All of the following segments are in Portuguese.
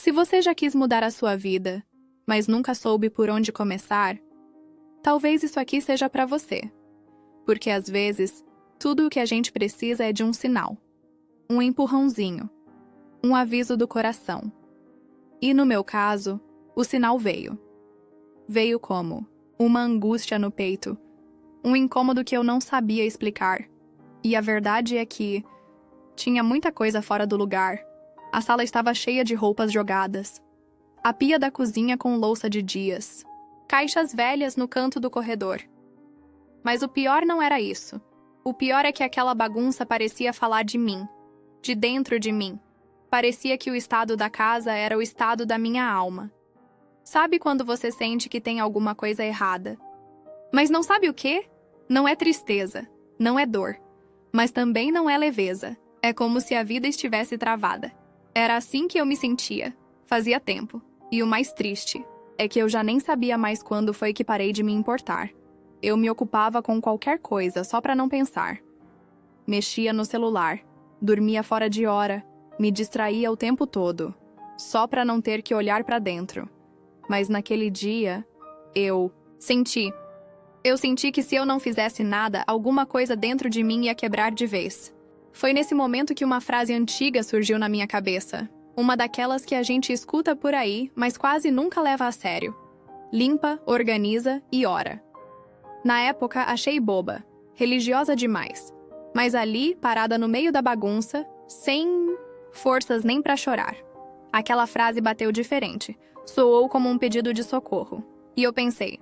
Se você já quis mudar a sua vida, mas nunca soube por onde começar, talvez isso aqui seja para você. Porque às vezes, tudo o que a gente precisa é de um sinal, um empurrãozinho, um aviso do coração. E no meu caso, o sinal veio. Veio como uma angústia no peito, um incômodo que eu não sabia explicar. E a verdade é que tinha muita coisa fora do lugar. A sala estava cheia de roupas jogadas. A pia da cozinha com louça de dias. Caixas velhas no canto do corredor. Mas o pior não era isso. O pior é que aquela bagunça parecia falar de mim. De dentro de mim. Parecia que o estado da casa era o estado da minha alma. Sabe quando você sente que tem alguma coisa errada? Mas não sabe o quê? Não é tristeza. Não é dor. Mas também não é leveza. É como se a vida estivesse travada. Era assim que eu me sentia. Fazia tempo. E o mais triste é que eu já nem sabia mais quando foi que parei de me importar. Eu me ocupava com qualquer coisa só para não pensar. Mexia no celular. Dormia fora de hora. Me distraía o tempo todo. Só para não ter que olhar para dentro. Mas naquele dia, eu senti que se eu não fizesse nada, alguma coisa dentro de mim ia quebrar de vez. Foi nesse momento que uma frase antiga surgiu na minha cabeça. Uma daquelas que a gente escuta por aí, mas quase nunca leva a sério. Limpa, organiza e ora. Na época, achei boba, religiosa demais. Mas ali, parada no meio da bagunça, sem forças nem pra chorar. Aquela frase bateu diferente. Soou como um pedido de socorro. E eu pensei,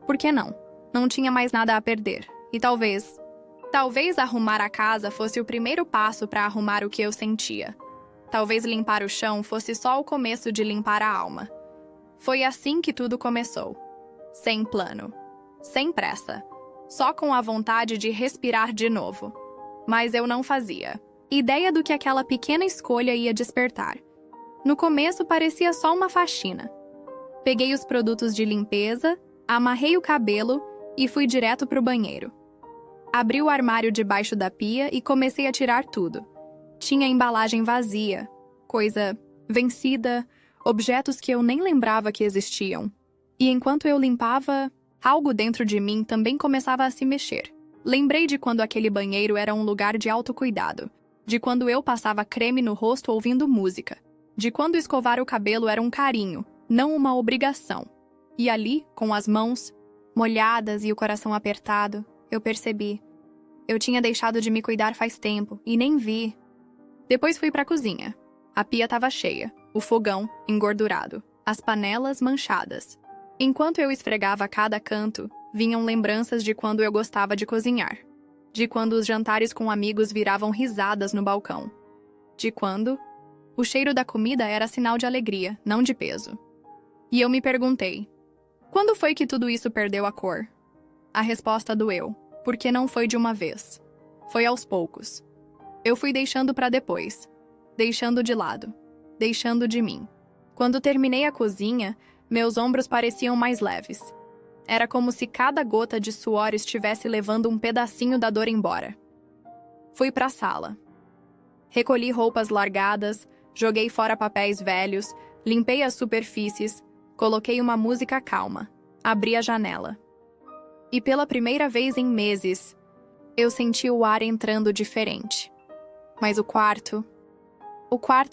por que não? Não tinha mais nada a perder. E talvez arrumar a casa fosse o primeiro passo para arrumar o que eu sentia. Talvez limpar o chão fosse só o começo de limpar a alma. Foi assim que tudo começou. Sem plano. Sem pressa. Só com a vontade de respirar de novo. Mas eu não fazia. Ideia do que aquela pequena escolha ia despertar. No começo parecia só uma faxina. Peguei os produtos de limpeza, amarrei o cabelo e fui direto pro banheiro. Abri o armário debaixo da pia e comecei a tirar tudo. Tinha embalagem vazia, coisa vencida, objetos que eu nem lembrava que existiam. E enquanto eu limpava, algo dentro de mim também começava a se mexer. Lembrei de quando aquele banheiro era um lugar de autocuidado, de quando eu passava creme no rosto ouvindo música, de quando escovar o cabelo era um carinho, não uma obrigação. E ali, com as mãos molhadas e o coração apertado, eu percebi. Eu tinha deixado de me cuidar faz tempo e nem vi. Depois fui para a cozinha. A pia estava cheia, o fogão engordurado, as panelas manchadas. Enquanto eu esfregava cada canto, vinham lembranças de quando eu gostava de cozinhar. De quando os jantares com amigos viravam risadas no balcão. De quando o cheiro da comida era sinal de alegria, não de peso. E eu me perguntei, quando foi que tudo isso perdeu a cor? A resposta doeu, porque não foi de uma vez. Foi aos poucos. Eu fui deixando para depois, deixando de lado, deixando de mim. Quando terminei a cozinha, meus ombros pareciam mais leves. Era como se cada gota de suor estivesse levando um pedacinho da dor embora. Fui para a sala. Recolhi roupas largadas, joguei fora papéis velhos, limpei as superfícies, coloquei uma música calma, abri a janela. E pela primeira vez em meses, eu senti o ar entrando diferente. Mas o quarto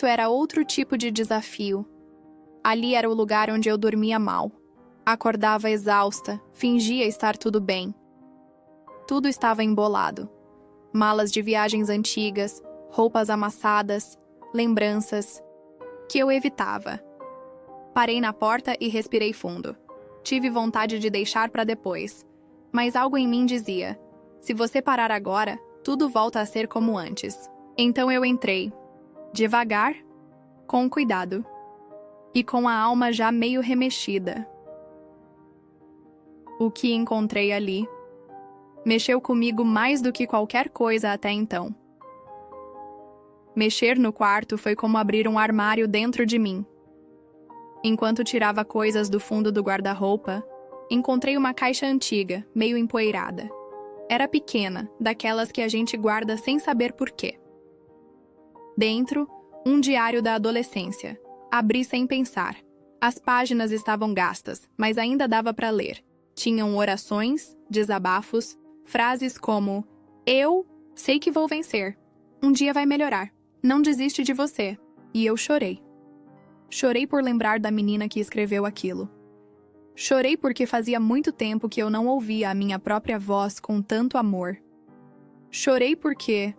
era outro tipo de desafio. Ali era o lugar onde eu dormia mal. Acordava exausta, fingia estar tudo bem. Tudo estava embolado. Malas de viagens antigas, roupas amassadas, lembranças que eu evitava. Parei na porta e respirei fundo. Tive vontade de deixar para depois, mas algo em mim dizia: se você parar agora, tudo volta a ser como antes. Então eu entrei, devagar, com cuidado, e com a alma já meio remexida. O que encontrei ali mexeu comigo mais do que qualquer coisa até então. Mexer no quarto foi como abrir um armário dentro de mim. Enquanto tirava coisas do fundo do guarda-roupa, encontrei uma caixa antiga, meio empoeirada. Era pequena, daquelas que a gente guarda sem saber por quê. Dentro, um diário da adolescência, Abri sem pensar. As páginas estavam gastas, mas ainda dava para ler. Tinham orações, desabafos, frases como: "Eu sei que vou vencer. Um dia vai melhorar. Não desiste de você." E eu chorei. Chorei por lembrar da menina que escreveu aquilo. Chorei porque fazia muito tempo que eu não ouvia a minha própria voz com tanto amor. Chorei porque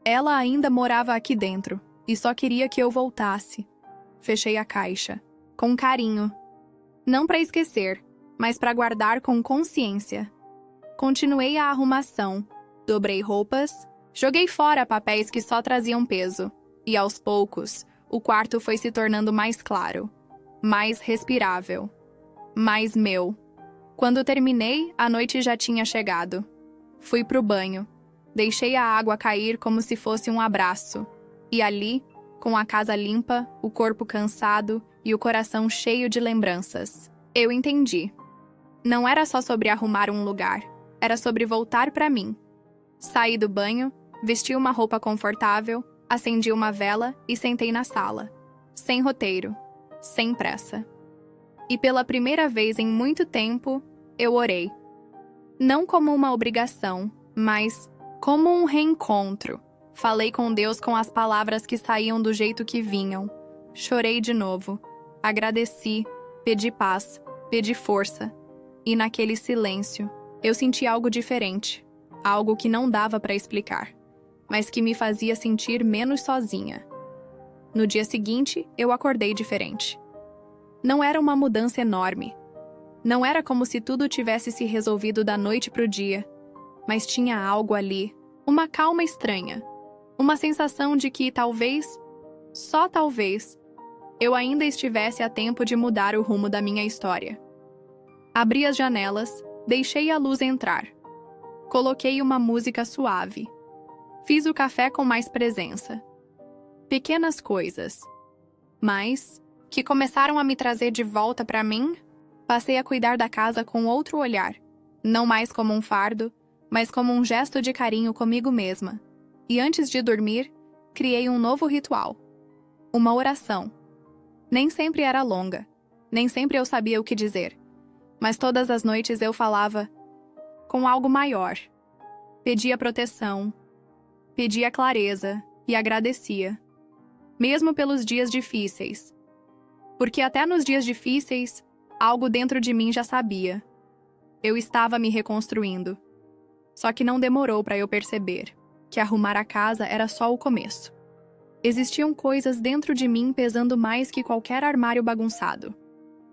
ela ainda morava aqui dentro e só queria que eu voltasse. Fechei a caixa, com carinho. Não para esquecer, mas para guardar com consciência. Continuei a arrumação, dobrei roupas, joguei fora papéis que só traziam peso. E aos poucos, o quarto foi se tornando mais claro, mais respirável, mais meu. Quando terminei, a noite já tinha chegado. Fui pro banho. Deixei a água cair como se fosse um abraço. E ali, com a casa limpa, o corpo cansado e o coração cheio de lembranças, eu entendi. Não era só sobre arrumar um lugar, era sobre voltar pra mim. Saí do banho, vesti uma roupa confortável, acendi uma vela e sentei na sala. Sem roteiro, sem pressa. E pela primeira vez em muito tempo, eu orei. Não como uma obrigação, mas como um reencontro. Falei com Deus com as palavras que saíam do jeito que vinham. Chorei de novo. Agradeci, pedi paz, pedi força. E naquele silêncio, eu senti algo diferente. Algo que não dava para explicar, mas que me fazia sentir menos sozinha. No dia seguinte, eu acordei diferente. Não era uma mudança enorme. Não era como se tudo tivesse se resolvido da noite pro dia. Mas tinha algo ali, uma calma estranha. Uma sensação de que talvez, só talvez, eu ainda estivesse a tempo de mudar o rumo da minha história. Abri as janelas, deixei a luz entrar. Coloquei uma música suave. Fiz o café com mais presença. Pequenas coisas, mas que começaram a me trazer de volta para mim. Passei a cuidar da casa com outro olhar, não mais como um fardo, mas como um gesto de carinho comigo mesma. E antes de dormir, criei um novo ritual. Uma oração. Nem sempre era longa, nem sempre eu sabia o que dizer, mas todas as noites eu falava com algo maior. Pedia proteção, pedia clareza e agradecia. Mesmo pelos dias difíceis. Porque até nos dias difíceis, algo dentro de mim já sabia. Eu estava me reconstruindo. Só que não demorou para eu perceber que arrumar a casa era só o começo. Existiam coisas dentro de mim pesando mais que qualquer armário bagunçado.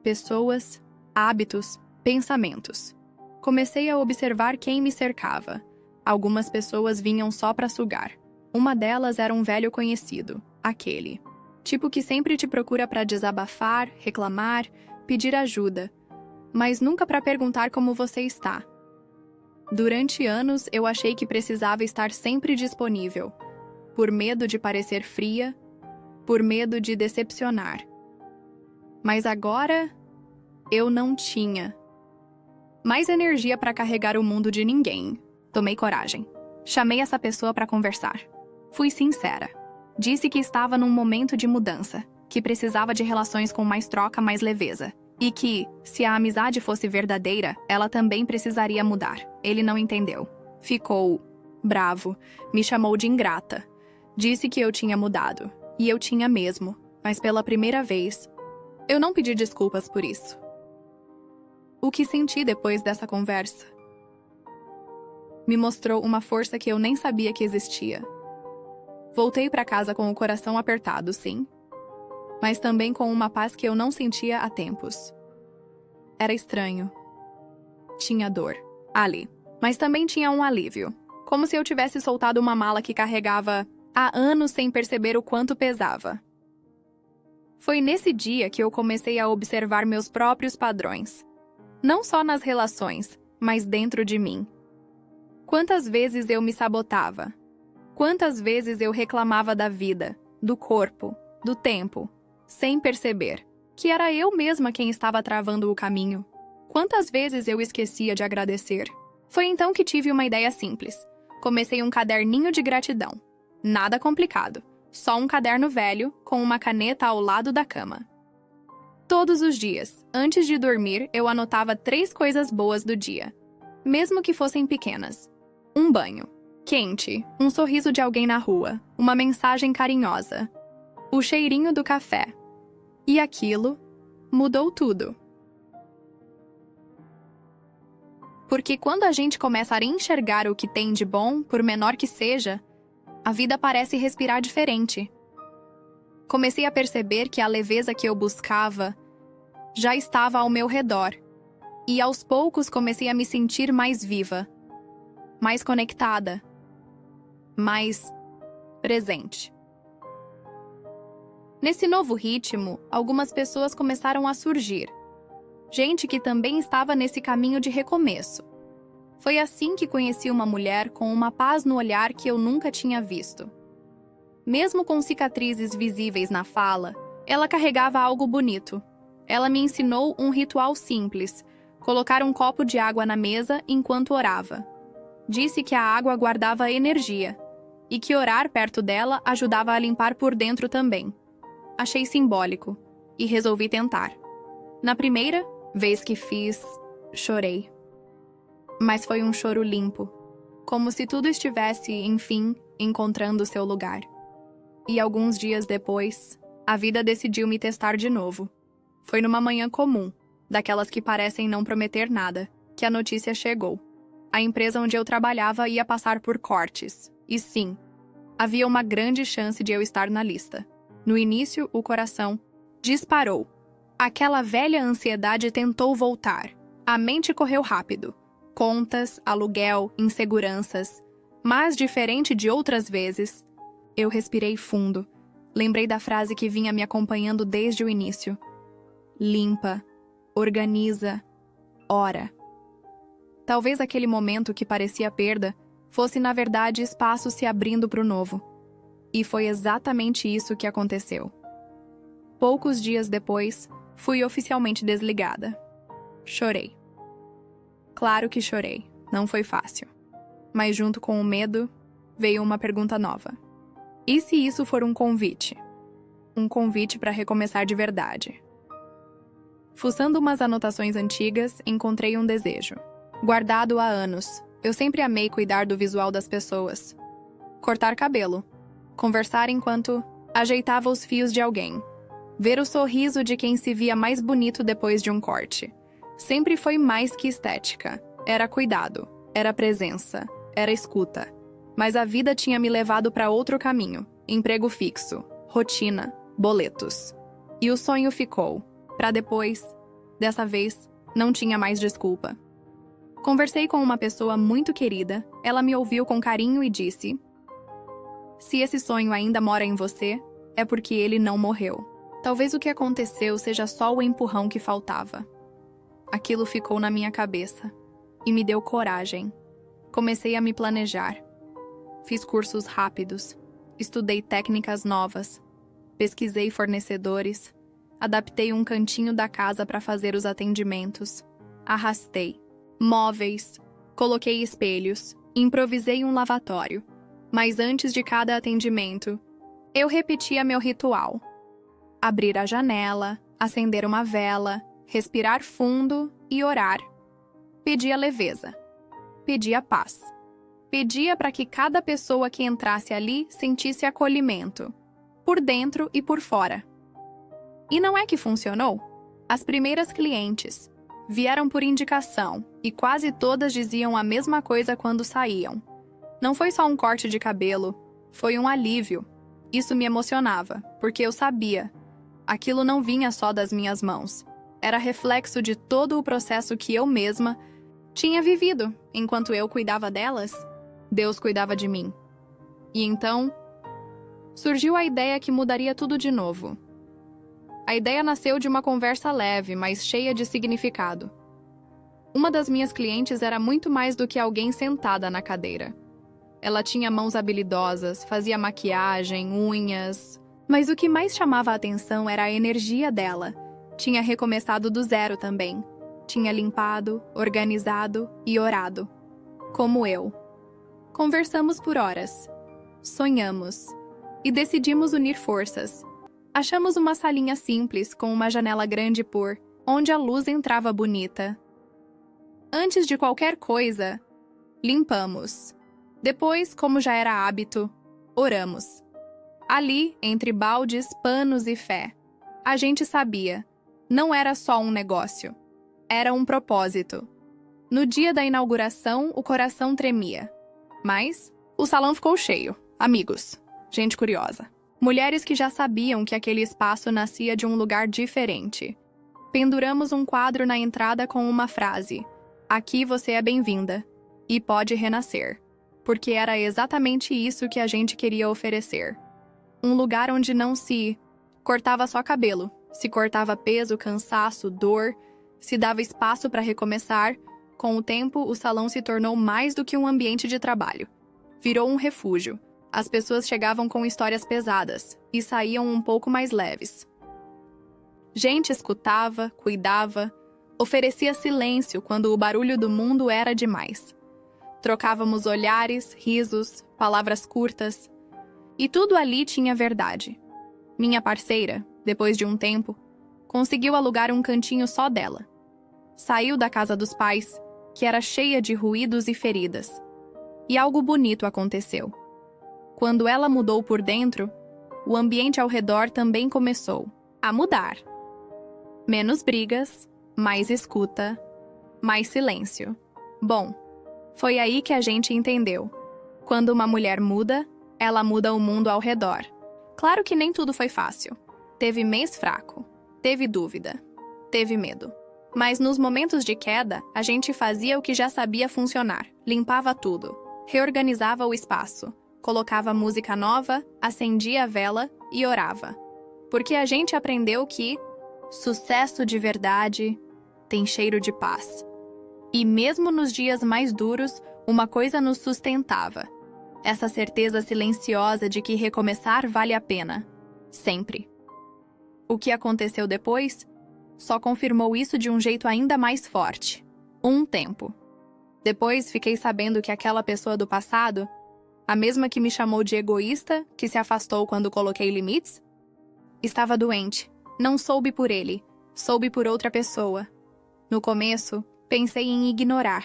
Pessoas, hábitos, pensamentos. Comecei a observar quem me cercava. Algumas pessoas vinham só para sugar. Uma delas era um velho conhecido, aquele. Tipo que sempre te procura para desabafar, reclamar, pedir ajuda, mas nunca para perguntar como você está. Durante anos, eu achei que precisava estar sempre disponível, por medo de parecer fria, por medo de decepcionar. Mas agora, eu não tinha mais energia para carregar o mundo de ninguém. Tomei coragem. Chamei essa pessoa para conversar. Fui sincera. Disse que estava num momento de mudança, que precisava de relações com mais troca, mais leveza. E que, se a amizade fosse verdadeira, ela também precisaria mudar. Ele não entendeu. Ficou bravo, me chamou de ingrata. Disse que eu tinha mudado. E eu tinha mesmo, mas pela primeira vez, eu não pedi desculpas por isso. O que senti depois dessa conversa me mostrou uma força que eu nem sabia que existia. Voltei para casa com o coração apertado, sim, mas também com uma paz que eu não sentia há tempos. Era estranho. Tinha dor, ali, mas também tinha um alívio, como se eu tivesse soltado uma mala que carregava há anos sem perceber o quanto pesava. Foi nesse dia que eu comecei a observar meus próprios padrões, não só nas relações, mas dentro de mim. Quantas vezes eu me sabotava? Quantas vezes eu reclamava da vida, do corpo, do tempo, sem perceber que era eu mesma quem estava travando o caminho? Quantas vezes eu esquecia de agradecer? Foi então que tive uma ideia simples. Comecei um caderninho de gratidão. Nada complicado. Só um caderno velho, com uma caneta ao lado da cama. Todos os dias, antes de dormir, eu anotava 3 coisas boas do dia, mesmo que fossem pequenas. Um banho quente, um sorriso de alguém na rua, uma mensagem carinhosa, o cheirinho do café. E aquilo mudou tudo. Porque quando a gente começa a enxergar o que tem de bom, por menor que seja, a vida parece respirar diferente. Comecei a perceber que a leveza que eu buscava já estava ao meu redor, e aos poucos comecei a me sentir mais viva, mais conectada, mais presente. Nesse novo ritmo, algumas pessoas começaram a surgir. Gente que também estava nesse caminho de recomeço. Foi assim que conheci uma mulher com uma paz no olhar que eu nunca tinha visto. Mesmo com cicatrizes visíveis na fala, ela carregava algo bonito. Ela me ensinou um ritual simples: colocar um copo de água na mesa enquanto orava. Disse que a água guardava energia e que orar perto dela ajudava a limpar por dentro também. Achei simbólico e resolvi tentar. Na primeira vez que fiz, chorei. Mas foi um choro limpo, como se tudo estivesse, enfim, encontrando seu lugar. E alguns dias depois, a vida decidiu me testar de novo. Foi numa manhã comum, daquelas que parecem não prometer nada, que a notícia chegou. A empresa onde eu trabalhava ia passar por cortes. E sim, havia uma grande chance de eu estar na lista. No início, o coração disparou. Aquela velha ansiedade tentou voltar. A mente correu rápido. Contas, aluguel, inseguranças. Mas, diferente de outras vezes, eu respirei fundo. Lembrei da frase que vinha me acompanhando desde o início. Limpa, organiza, ora. Talvez aquele momento que parecia perda fosse, na verdade, espaço se abrindo para o novo. E foi exatamente isso que aconteceu. Poucos dias depois, fui oficialmente desligada. Chorei. Claro que chorei, não foi fácil. Mas junto com o medo, veio uma pergunta nova. E se isso for um convite? Um convite para recomeçar de verdade. Fuçando umas anotações antigas, encontrei um desejo. Guardado há anos, eu sempre amei cuidar do visual das pessoas. Cortar cabelo. Conversar enquanto ajeitava os fios de alguém. Ver o sorriso de quem se via mais bonito depois de um corte. Sempre foi mais que estética. Era cuidado, era presença, era escuta. Mas a vida tinha me levado para outro caminho. Emprego fixo, rotina, boletos. E o sonho ficou. Para depois, dessa vez, não tinha mais desculpa. Conversei com uma pessoa muito querida, ela me ouviu com carinho e disse: se esse sonho ainda mora em você, é porque ele não morreu. Talvez o que aconteceu seja só o empurrão que faltava. Aquilo ficou na minha cabeça e me deu coragem. Comecei a me planejar. Fiz cursos rápidos, estudei técnicas novas, pesquisei fornecedores, adaptei um cantinho da casa para fazer os atendimentos, arrastei móveis, coloquei espelhos, improvisei um lavatório. Mas antes de cada atendimento, eu repetia meu ritual. Abrir a janela, acender uma vela, respirar fundo e orar. Pedia leveza. Pedia paz. Pedia para que cada pessoa que entrasse ali sentisse acolhimento, por dentro e por fora. E não é que funcionou? As primeiras clientes vieram por indicação e quase todas diziam a mesma coisa quando saíam. Não foi só um corte de cabelo, foi um alívio. Isso me emocionava, porque eu sabia. Aquilo não vinha só das minhas mãos. Era reflexo de todo o processo que eu mesma tinha vivido. Enquanto eu cuidava delas, Deus cuidava de mim. E então, surgiu a ideia que mudaria tudo de novo. A ideia nasceu de uma conversa leve, mas cheia de significado. Uma das minhas clientes era muito mais do que alguém sentada na cadeira. Ela tinha mãos habilidosas, fazia maquiagem, unhas. Mas o que mais chamava a atenção era a energia dela. Tinha recomeçado do zero também. Tinha limpado, organizado e orado. Como eu. Conversamos por horas. Sonhamos. e decidimos unir forças. Achamos uma salinha simples com uma janela grande onde a luz entrava bonita. Antes de qualquer coisa, limpamos. Depois, como já era hábito, oramos. Ali, entre baldes, panos e fé, a gente sabia, não era só um negócio, era um propósito. No dia da inauguração, o coração tremia. Mas o salão ficou cheio. Amigos, gente curiosa. Mulheres que já sabiam que aquele espaço nascia de um lugar diferente. Penduramos um quadro na entrada com uma frase: "Aqui você é bem-vinda e pode renascer", porque era exatamente isso que a gente queria oferecer. Um lugar onde não se cortava só cabelo, se cortava peso, cansaço, dor, se dava espaço para recomeçar. Com o tempo, o salão se tornou mais do que um ambiente de trabalho. Virou um refúgio. As pessoas chegavam com histórias pesadas e saíam um pouco mais leves. Gente escutava, cuidava, oferecia silêncio quando o barulho do mundo era demais. Trocávamos olhares, risos, palavras curtas. E tudo ali tinha verdade. Minha parceira, depois de um tempo, conseguiu alugar um cantinho só dela. Saiu da casa dos pais, que era cheia de ruídos e feridas. E algo bonito aconteceu. Quando ela mudou por dentro, o ambiente ao redor também começou a mudar. Menos brigas, mais escuta, mais silêncio. Bom, foi aí que a gente entendeu. Quando uma mulher muda, ela muda o mundo ao redor. Claro que nem tudo foi fácil. Teve mês fraco, teve dúvida, teve medo. Mas nos momentos de queda, a gente fazia o que já sabia funcionar. Limpava tudo, reorganizava o espaço, colocava música nova, acendia a vela e orava. Porque a gente aprendeu que sucesso de verdade tem cheiro de paz. E mesmo nos dias mais duros, uma coisa nos sustentava. Essa certeza silenciosa de que recomeçar vale a pena. Sempre. O que aconteceu depois só confirmou isso de um jeito ainda mais forte. Um tempo. Depois fiquei sabendo que aquela pessoa do passado, a mesma que me chamou de egoísta, que se afastou quando coloquei limites, estava doente. Não soube por ele, soube por outra pessoa. No começo, pensei em ignorar,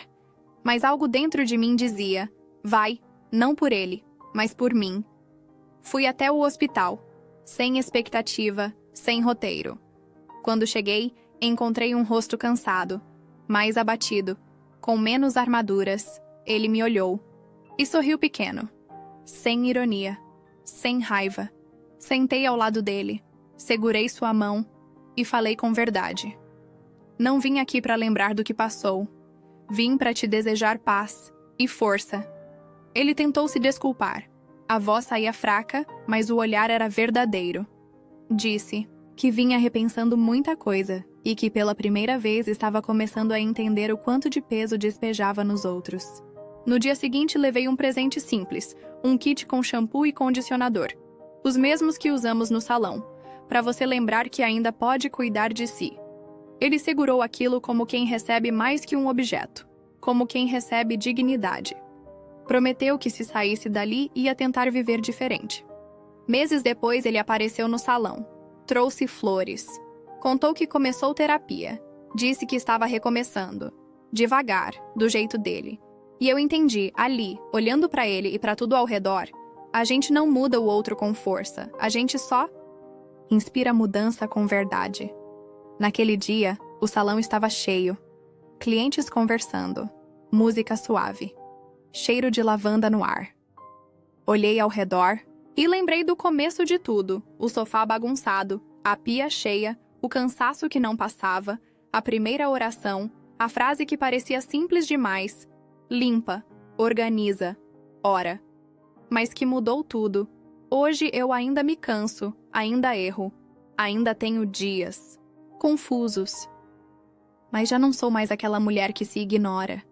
mas algo dentro de mim dizia: vai, não por ele, mas por mim. Fui até o hospital, sem expectativa, sem roteiro. Quando cheguei, encontrei um rosto cansado, mais abatido, com menos armaduras. Ele me olhou e sorriu pequeno, sem ironia, sem raiva. Sentei ao lado dele, segurei sua mão e falei com verdade. Não vim aqui para lembrar do que passou. Vim para te desejar paz e força. Ele tentou se desculpar. A voz saía fraca, mas o olhar era verdadeiro. Disse que vinha repensando muita coisa e que pela primeira vez estava começando a entender o quanto de peso despejava nos outros. No dia seguinte, levei um presente simples, um kit com shampoo e condicionador, os mesmos que usamos no salão, para você lembrar que ainda pode cuidar de si. Ele segurou aquilo como quem recebe mais que um objeto, como quem recebe dignidade. Prometeu que se saísse dali ia tentar viver diferente. Meses depois, ele apareceu no salão. Trouxe flores. Contou que começou terapia. Disse que estava recomeçando. Devagar, do jeito dele. E eu entendi, ali, olhando para ele e para tudo ao redor, a gente não muda o outro com força. A gente só inspira mudança com verdade. Naquele dia, o salão estava cheio. Clientes conversando. Música suave. Cheiro de lavanda no ar. Olhei ao redor e lembrei do começo de tudo, o sofá bagunçado, a pia cheia, o cansaço que não passava, a primeira oração, a frase que parecia simples demais, limpa, organiza, ora. Mas que mudou tudo. Hoje eu ainda me canso, ainda erro, ainda tenho dias confusos. Mas já não sou mais aquela mulher que se ignora.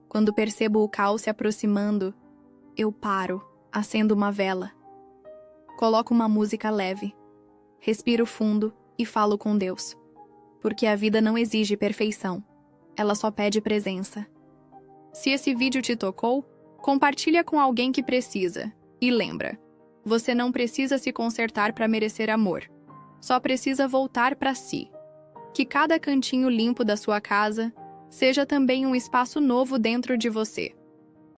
Quando percebo o caos se aproximando, eu paro, acendo uma vela. Coloco uma música leve, respiro fundo e falo com Deus. Porque a vida não exige perfeição, ela só pede presença. Se esse vídeo te tocou, compartilha com alguém que precisa. E lembra, Você não precisa se consertar para merecer amor. Só precisa voltar para si. Que cada cantinho limpo da sua casa seja também um espaço novo dentro de você.